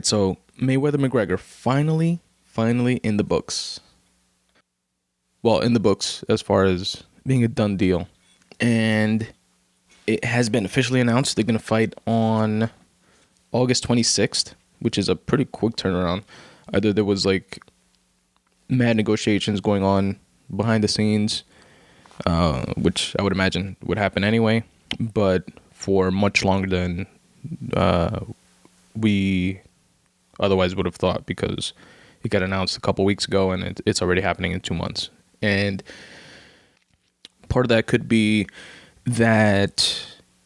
So Mayweather McGregor finally in the books. Well, in the books as far as being a done deal. And it has been officially announced they're going to fight on August 26th, which is a pretty quick turnaround. Either there was like mad negotiations going on behind the scenes, which I would imagine would happen anyway, but for much longer than we otherwise would have thought, because it got announced a couple weeks ago and it's already happening in 2 months. And part of that could be that,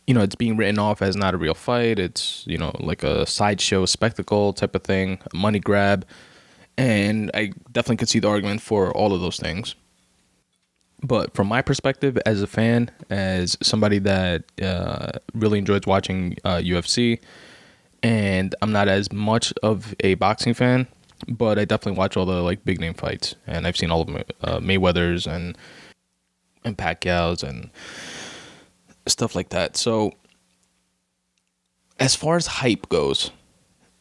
it's being written off as not a real fight. It's, like a sideshow spectacle type of thing, a money grab. And I definitely could see the argument for all of those things. But from my perspective, as a fan, as somebody that really enjoys watching UFC, and I'm not as much of a boxing fan, but I definitely watch all the like big name fights, and I've seen all of them, Mayweather's and Pacquiao's and stuff like that. So as far as hype goes,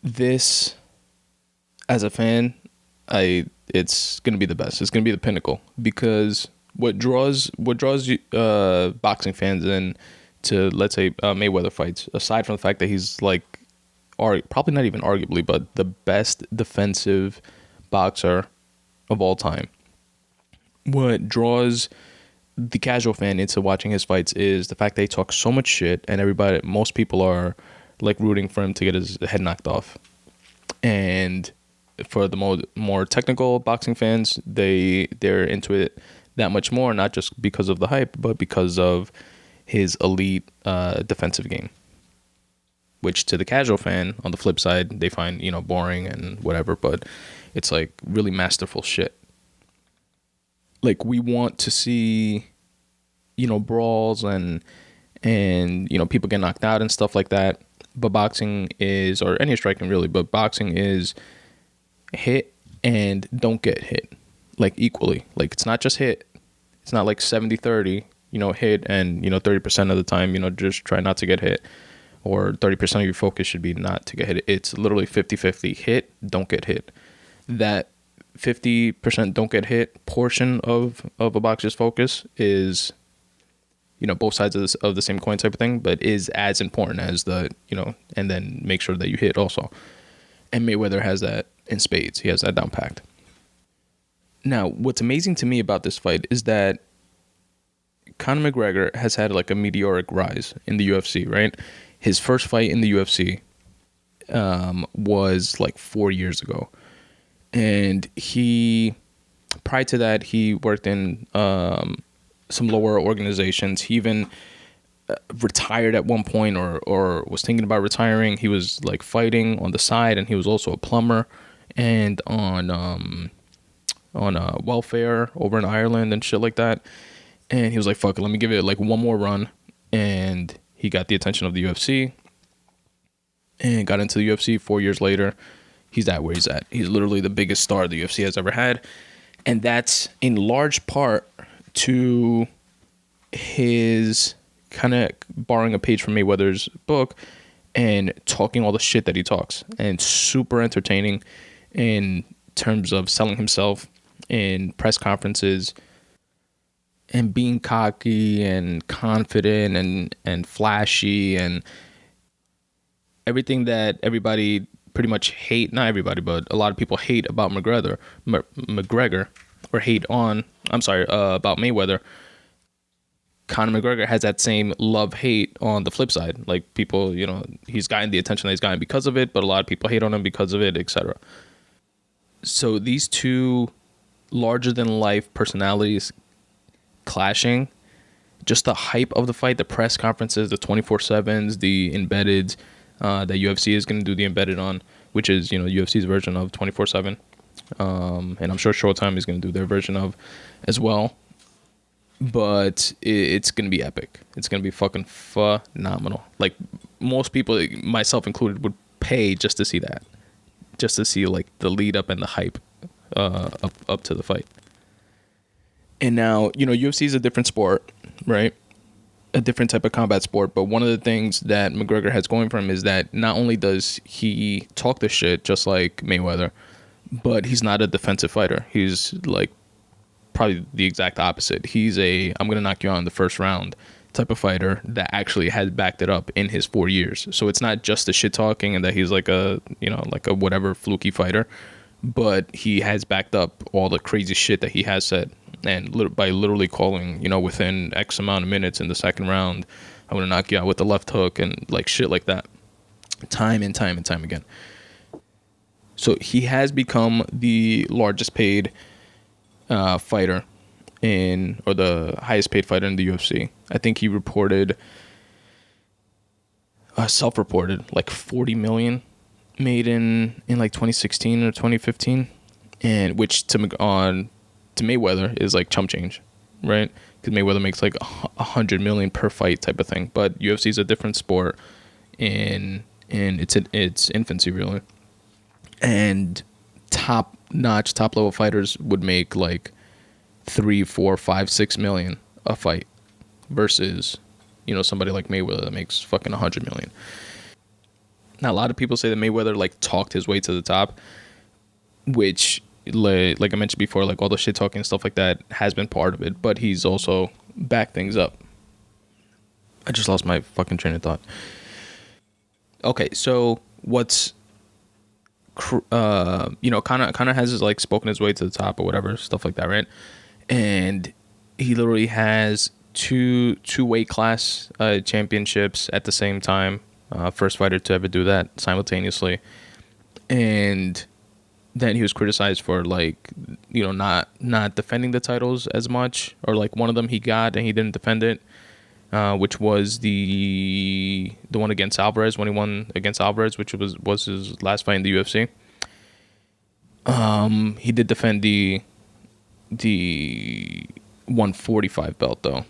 this, as a fan, it's gonna be the best. It's gonna be the pinnacle, because what draws boxing fans in to, let's say, Mayweather fights, aside from the fact that he's like, probably not even arguably, but the best defensive boxer of all time. What draws the casual fan into watching his fights is the fact that he talks so much shit, and most people are like rooting for him to get his head knocked off. And for the more technical boxing fans, they're into it that much more, not just because of the hype, but because of his elite defensive game, which to the casual fan, on the flip side, they find, boring and whatever, but it's like really masterful shit. Like, we want to see, brawls and people get knocked out and stuff like that. But boxing is, or any striking really, but boxing is hit and don't get hit, like, equally. Like, it's not just hit. It's not like 70-30, hit and, 30% of the time, just try not to get hit. Or 30% of your focus should be not to get hit. It's literally 50-50. Hit, don't get hit. That 50% don't get hit portion of a boxer's focus is, both sides of the same coin type of thing, but is as important as the, and then make sure that you hit also. And Mayweather has that in spades. He has that down packed. Now, what's amazing to me about this fight is that Conor McGregor has had like a meteoric rise in the UFC, right? His first fight in the UFC was like 4 years ago. And prior to that, he worked in some lower organizations. He even retired at one point, or was thinking about retiring. He was like fighting on the side, and he was also a plumber and on welfare over in Ireland and shit like that. And he was like, fuck it, let me give it like one more run. And he got the attention of the UFC and got into the UFC. 4 years later, he's at where he's at. He's literally the biggest star the UFC has ever had. And that's in large part to his kind of borrowing a page from Mayweather's book and talking all the shit that he talks. And super entertaining in terms of selling himself in press conferences and being cocky and confident and flashy and everything that everybody pretty much hate, not everybody, but a lot of people hate about McGregor, or hate on, about Mayweather. Conor McGregor has that same love-hate on the flip side. Like, people, he's gotten the attention that he's gotten because of it, but a lot of people hate on him because of it, etc. So these two larger-than-life personalities clashing, just the hype of the fight, the press conferences, the 24/7s, the embedded that UFC is going to do the embedded on, which is, UFC's version of 24/7. And I'm sure Showtime is going to do their version of as well. But it's going to be epic. It's going to be fucking phenomenal. Like, most people, myself included, would pay just to see that. Just to see, like, the lead up and the hype up to the fight. And now, UFC is a different sport, right? a different type of combat sport. But one of the things that McGregor has going for him is that not only does he talk the shit just like Mayweather, but he's not a defensive fighter. He's like probably the exact opposite. He's a I'm gonna knock you out in the first round type of fighter that actually has backed it up in his 4 years. So it's not just the shit talking and that he's like a whatever fluky fighter, but he has backed up all the crazy shit that he has said, and by literally calling, within X amount of minutes in the second round, I'm gonna knock you out with the left hook and like shit like that, time and time and time again. So he has become the largest paid fighter or the highest paid fighter in the UFC. I think he self-reported like 40 million made in like 2016 or 2015, and which to Mayweather is like chump change, right? Because Mayweather makes like 100 million per fight type of thing. But UFC is a different sport in its infancy, really. And top-notch, top-level fighters would make like 3, 4, 5, 6 million a fight versus, somebody like Mayweather that makes fucking 100 million. Now, a lot of people say that Mayweather like talked his way to the top, which, like I mentioned before, like all the shit talking and stuff like that has been part of it, but he's also backed things up. I just lost my fucking train of thought. Okay, so what's Conor has like spoken his way to the top or whatever, stuff like that, right? And he literally has two weight class championships at the same time. First fighter to ever do that simultaneously. And then he was criticized for like, not defending the titles as much, or like one of them he got and he didn't defend it, which was the one against Alvarez, when he won against Alvarez, which was his last fight in the UFC. He did defend the 145 belt though.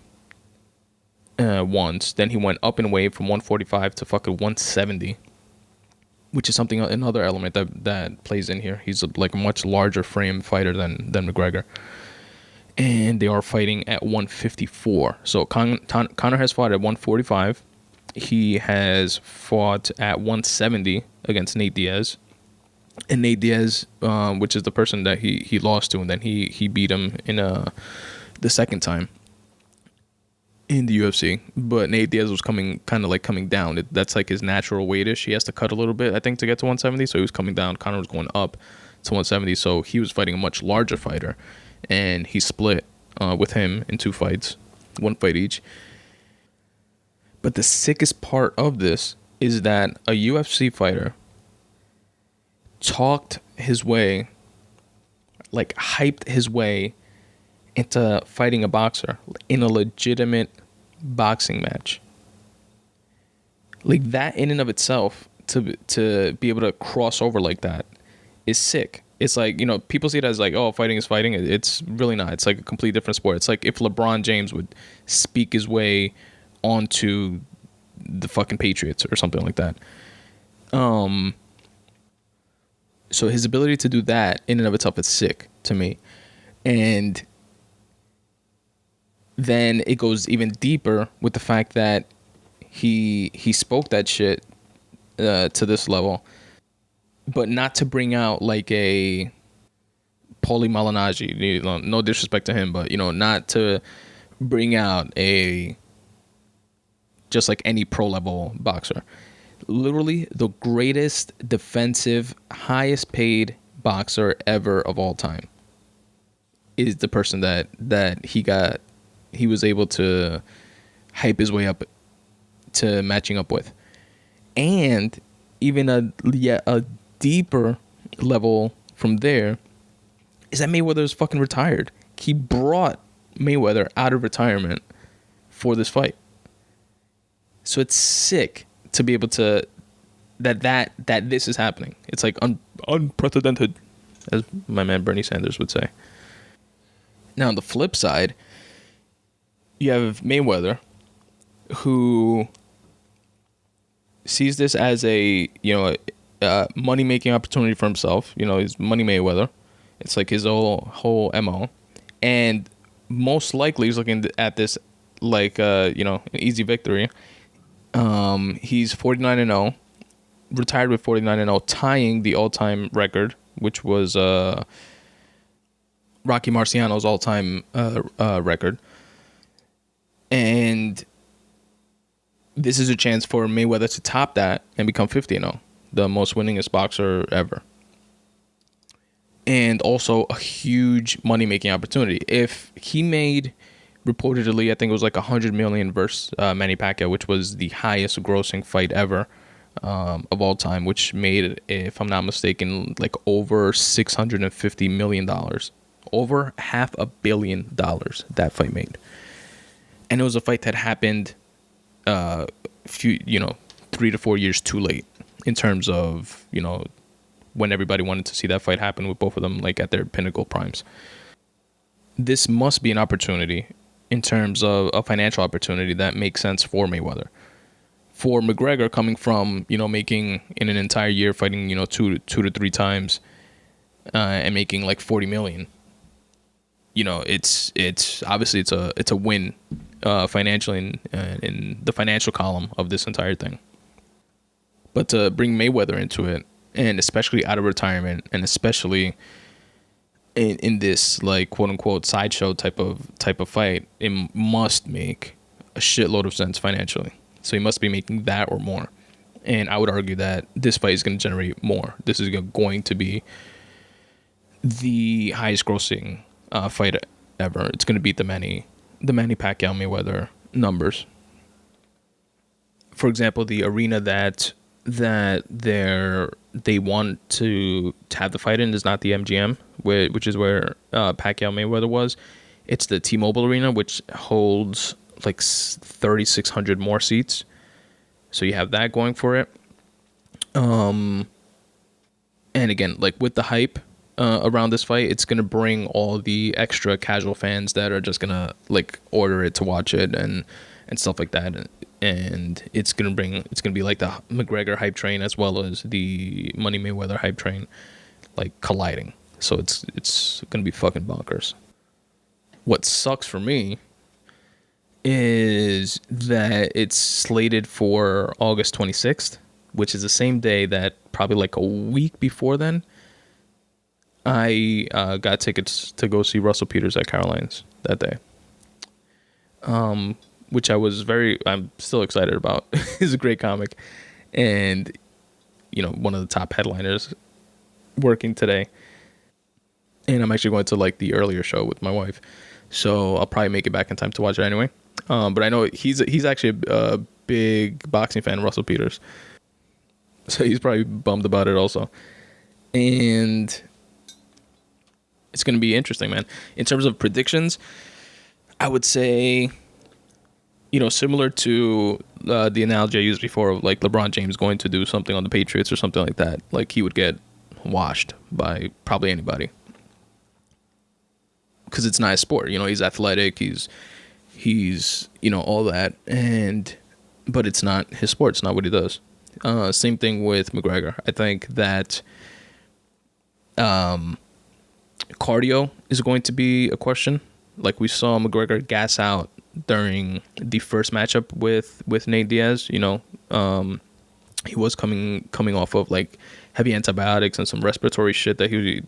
Once. Then he went up in weight from 145 to fucking 170, which is another element that plays in here. He's like a much larger frame fighter than McGregor. And they are fighting at 154. So Conor has fought at 145. He has fought at 170 against Nate Diaz. And Nate Diaz, which is the person that he lost to, and then he beat him in the second time in the UFC. But Nate Diaz was coming down. That's like his natural weightish. He has to cut a little bit, I think, to get to 170. So he was coming down. Conor was going up to 170. So he was fighting a much larger fighter, and he split with him in 2 fights, 1 fight each. But the sickest part of this is that a UFC fighter talked his way, like hyped his way into fighting a boxer in a legitimate boxing match. Like that in and of itself, to be able to cross over like that is sick. It's like, people see it as like, oh, fighting is fighting. It's really not. It's like a completely different sport. It's like if LeBron James would speak his way onto the fucking Patriots or something like that. So his ability to do that in and of itself is sick to me. And then it goes even deeper with the fact that he spoke that shit to this level, but not to bring out like a Paulie Malignaggi. No disrespect to him, but not to bring out just like any pro level boxer. Literally the greatest defensive, highest paid boxer ever of all time is the person that he was able to hype his way up to matching up with. And even a deeper level from there is that Mayweather is fucking retired. He brought Mayweather out of retirement for this fight. So it's sick to be able to that this is happening. It's like unprecedented, as my man Bernie Sanders would say. Now on the flip side, you have Mayweather, who sees this as a money making opportunity for himself. He's Money Mayweather. It's like his whole MO, and most likely he's looking at this like an easy victory. He's 49-0, retired with 49-0, tying the all-time record, which was Rocky Marciano's all-time record. And this is a chance for Mayweather to top that and become 50-0, the most winningest boxer ever. And also a huge money-making opportunity. If he made, reportedly, I think it was like $100 million versus Manny Pacquiao, which was the highest grossing fight ever of all time, which made, if I'm not mistaken, like over $650 million. Over $500 million that fight made. And it was a fight that happened 3 to 4 years too late in terms of, when everybody wanted to see that fight happen with both of them like at their pinnacle primes. This must be an opportunity in terms of a financial opportunity that makes sense for Mayweather. For McGregor, coming from, making in an entire year fighting, 2 to 3 times and making like 40 million. It's obviously it's a win financially in the financial column of this entire thing. But to bring Mayweather into it, and especially out of retirement, and especially in this like quote unquote sideshow type of fight, it must make a shitload of sense financially. So he must be making that or more. And I would argue that this fight is going to generate more. This is going to be the highest grossing fight ever. It's going to beat the Manny Pacquiao Mayweather numbers. For example, the arena that they want to have the fight in is not the MGM, which is where Pacquiao Mayweather was. It's the T-Mobile Arena, which holds like 3,600 more seats. So you have that going for it. And again, like with the hype around this fight, it's gonna bring all the extra casual fans that are just gonna like order it to watch it and stuff like that. And it's gonna be like the McGregor hype train as well as the Money Mayweather hype train, like colliding. So it's gonna be fucking bonkers. What sucks for me is that it's slated for August 26th, which is the same day that probably like a week before then, I got tickets to go see Russell Peters at Caroline's that day. Which I'm still excited about. He's a great comic. And, one of the top headliners working today. And I'm actually going to like the earlier show with my wife. So I'll probably make it back in time to watch it anyway. But I know he's actually a big boxing fan, Russell Peters. So he's probably bummed about it also. And it's going to be interesting, man. In terms of predictions, I would say, similar to the analogy I used before of like LeBron James going to do something on the Patriots or something like that. Like he would get washed by probably anybody. Because it's not his sport. He's athletic. He's all that. But it's not his sport. It's not what he does. Same thing with McGregor. I think that cardio is going to be a question. Like we saw McGregor gas out during the first matchup with Nate Diaz. He was coming off of like heavy antibiotics and some respiratory shit that he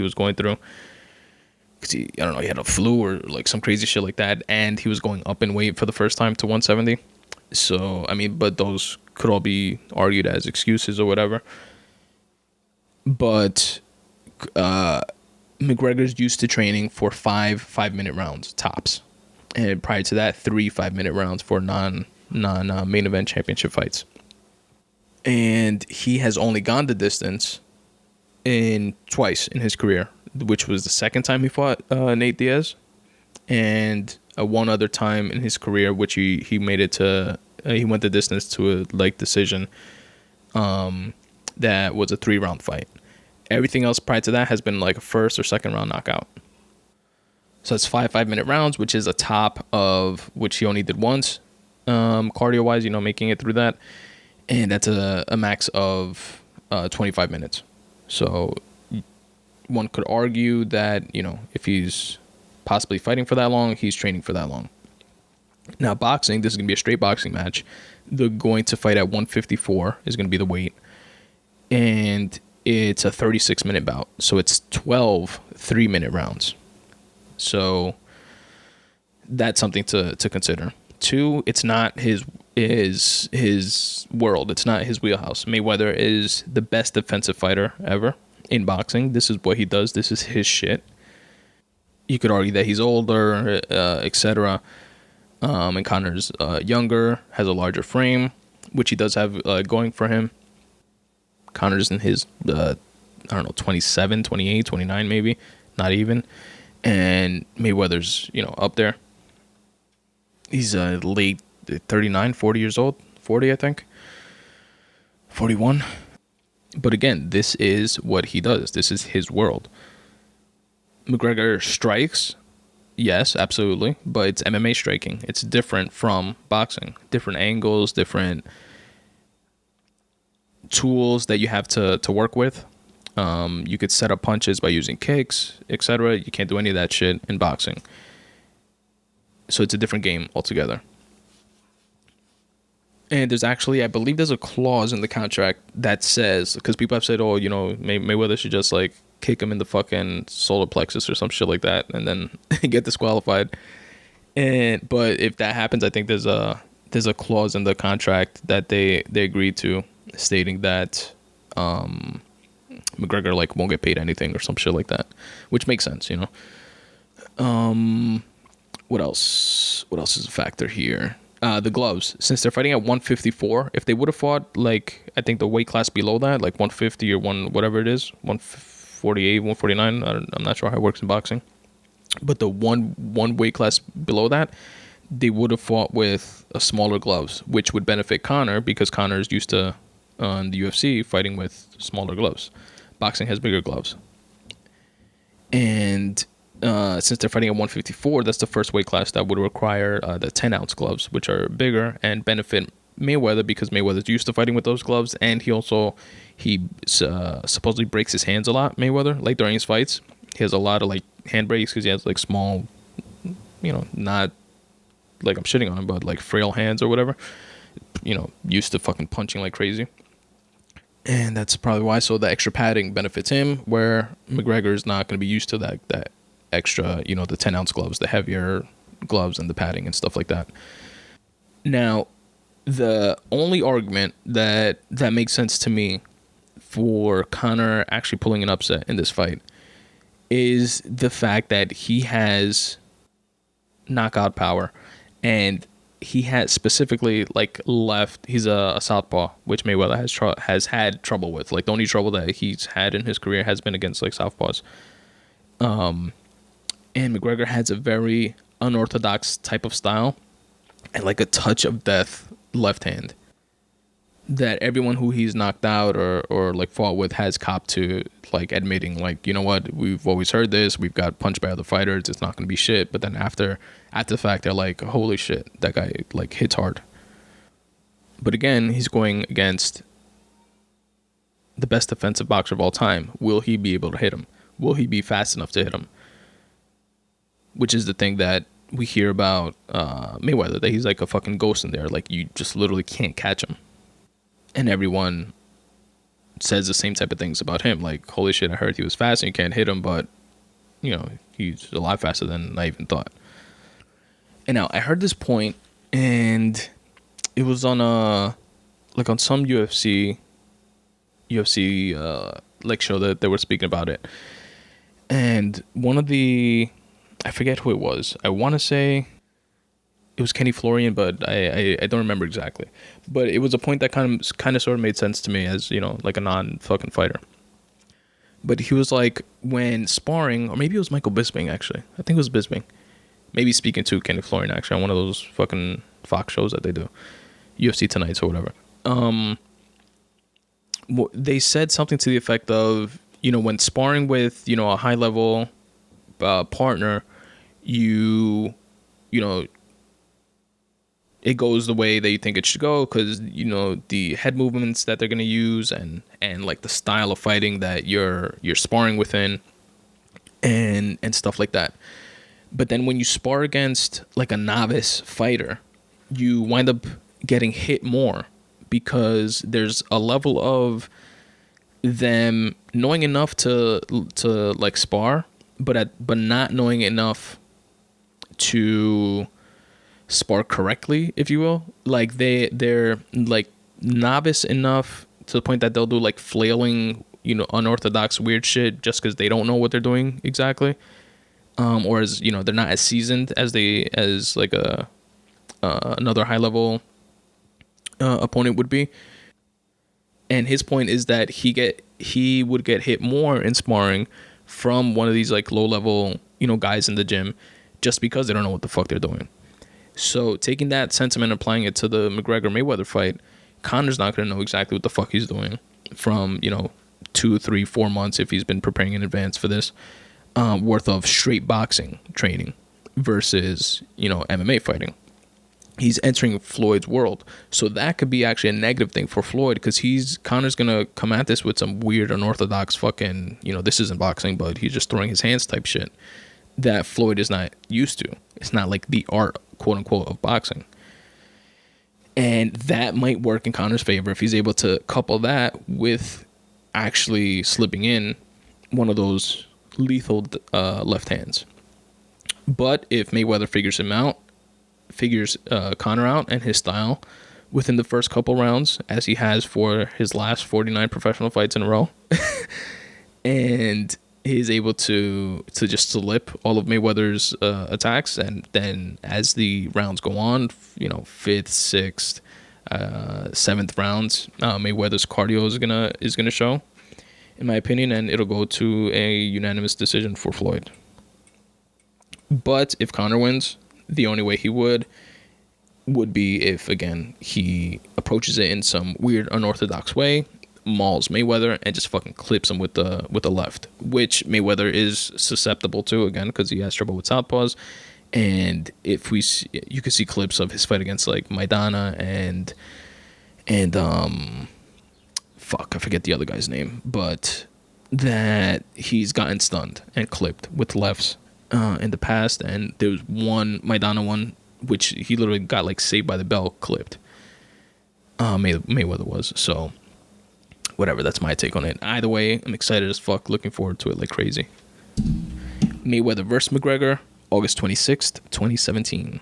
was going through. Because he had a flu or like some crazy shit like that, and he was going up in weight for the first time to 170. So but those could all be argued as excuses or whatever. But McGregor's used to training for 5-minute rounds tops, and prior to that 3 5-minute rounds for non main event championship fights. And he has only gone the distance twice in his career, which was the second time he fought Nate Diaz, and one other time in his career which he made it to he went the distance to a decision that was a 3-round fight. Everything else prior to that has been like a first or second round knockout. So it's 5-minute rounds, which is a top of which he only did once, cardio wise, making it through that, and that's a max of 25 minutes. So one could argue that, if he's possibly fighting for that long, he's training for that long. Now, boxing, this is going to be a straight boxing match. They're going to fight at 154 is going to be the weight. And it's a 36-minute bout. So it's 12 3-minute rounds. So that's something to consider. 2, it's not his world. It's not his wheelhouse. Mayweather is the best defensive fighter ever in boxing. This is what he does. This is his shit. You could argue that he's older, etc. And Conor's younger, has a larger frame, which he does have going for him. Conor's in his, 27, 28, 29 maybe, not even. And Mayweather's, up there. He's late 39, 40 years old. 40, I think. 41. But again, this is what he does. This is his world. McGregor strikes. Yes, absolutely. But it's MMA striking. It's different from boxing. Different angles, different tools that you have to work with. You could set up punches by using kicks, etc. You can't do any of that shit in boxing. So it's a different game altogether. And there's actually, I believe there's a clause in the contract that says, because people have said, Mayweather should just like kick him in the fucking solar plexus or some shit like that and then get disqualified. But if that happens, I think there's a clause in the contract that they agreed to, stating that McGregor like won't get paid anything or some shit like that, which makes sense, What else is a factor here? The gloves. Since they're fighting at 154, if they would have fought like, I think the weight class below that, like 150 or whatever it is, 148, 149, I'm not sure how it works in boxing, but the one weight class below that, they would have fought with a smaller gloves, which would benefit Conor because Conor is used to on the UFC fighting with smaller gloves. Boxing has bigger gloves. And since they're fighting at 154, that's the first weight class that would require the 10-ounce gloves, which are bigger and benefit Mayweather because Mayweather's used to fighting with those gloves, and he supposedly breaks his hands a lot, Mayweather, like during his fights. He has a lot of like hand breaks because he has like small, not like I'm shitting on him, but like frail hands or whatever, used to fucking punching like crazy. And that's probably why. So the extra padding benefits him, where McGregor is not going to be used to that extra, the 10-ounce gloves, the heavier gloves and the padding and stuff like that. Now, the only argument that makes sense to me for Conor actually pulling an upset in this fight is the fact that he has knockout power, and he has specifically like left. He's a southpaw, which Mayweather has had trouble with. Like the only trouble that he's had in his career has been against like southpaws. And McGregor has a very unorthodox type of style and like a touch of death left hand that everyone who he's knocked out or like fought with has copped to, like admitting like, you know what, we've always heard this, we've got punched by other fighters, it's not going to be shit. But then after the fact, they're like, holy shit, that guy like hits hard. But again, he's going against the best defensive boxer of all time. Will he be able to hit him? Will he be fast enough to hit him? Which is the thing that we hear about Mayweather, that he's like a fucking ghost in there. Like you just literally can't catch him. And everyone says the same type of things about him. Like, holy shit, I heard he was fast and you can't hit him, but, he's a lot faster than I even thought. And now, I heard this point, and it was on some UFC like show that they were speaking about it. And one of the, I forget who it was. I want to say it was Kenny Florian, but I don't remember exactly. But it was a point that kind of sort of made sense to me as, like a non-fucking fighter. But he was like, when sparring, or maybe it was Michael Bisping, actually. I think it was Bisping. Maybe speaking to Kenny Florian, actually, on one of those fucking Fox shows that they do. UFC Tonights or whatever. They said something to the effect of, when sparring with, a high-level partner, it goes the way that you think it should go because, the head movements that they're going to use and like the style of fighting that you're sparring within and stuff like that. But then when you spar against like a novice fighter, you wind up getting hit more because there's a level of them knowing enough to like spar, but not knowing enough to spar correctly, if you will. Like they're like novice enough to the point that they'll do like flailing, unorthodox weird shit just because they don't know what they're doing exactly. Or as they're not as seasoned as like another high level opponent would be. And his point is that he would get hit more in sparring from one of these like low level guys in the gym just because they don't know what the fuck they're doing. So taking that sentiment and applying it to the McGregor Mayweather fight, Conor's not going to know exactly what the fuck he's doing from 2, 3, 4 months if he's been preparing in advance for this worth of straight boxing training versus MMA fighting. He's entering Floyd's world, so that could be actually a negative thing for Floyd because Conor's gonna come at this with some weird unorthodox fucking this isn't boxing, but he's just throwing his hands type shit that Floyd is not used to. It's not like the art, quote unquote, of boxing, and that might work in Conor's favor if he's able to couple that with actually slipping in one of those lethal left hands. But if Mayweather figures Conor out and his style within the first couple rounds, as he has for his last 49 professional fights in a row, and he's able to just slip all of Mayweather's attacks, and then as the rounds go on, 5th, 6th, 7th rounds, Mayweather's cardio is gonna show, in my opinion, and it'll go to a unanimous decision for Floyd. But if Conor wins, the only way he would be if, again, he approaches it in some weird unorthodox way, mauls Mayweather, and just fucking clips him with the left, which Mayweather is susceptible to, again, because he has trouble with southpaws. And if you can see clips of his fight against like Maidana and fuck, I forget the other guy's name, but that he's gotten stunned and clipped with lefts in the past. And there was one Maidana one which he literally got like Saved by the Bell clipped. Mayweather was. So whatever, that's my take on it. Either way, I'm excited as fuck, looking forward to it like crazy. Mayweather versus McGregor, August 26th, 2017.